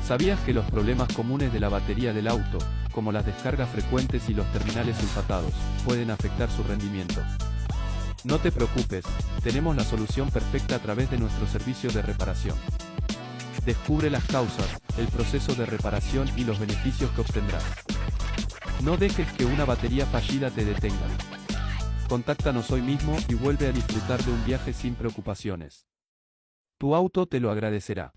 ¿Sabías que los problemas comunes de la batería del auto, como las descargas frecuentes y los terminales sulfatados, pueden afectar su rendimiento? No te preocupes, tenemos la solución perfecta a través de nuestro servicio de reparación. Descubre las causas, el proceso de reparación y los beneficios que obtendrás. No dejes que una batería fallida te detenga. Contáctanos hoy mismo y vuelve a disfrutar de un viaje sin preocupaciones. Tu auto te lo agradecerá.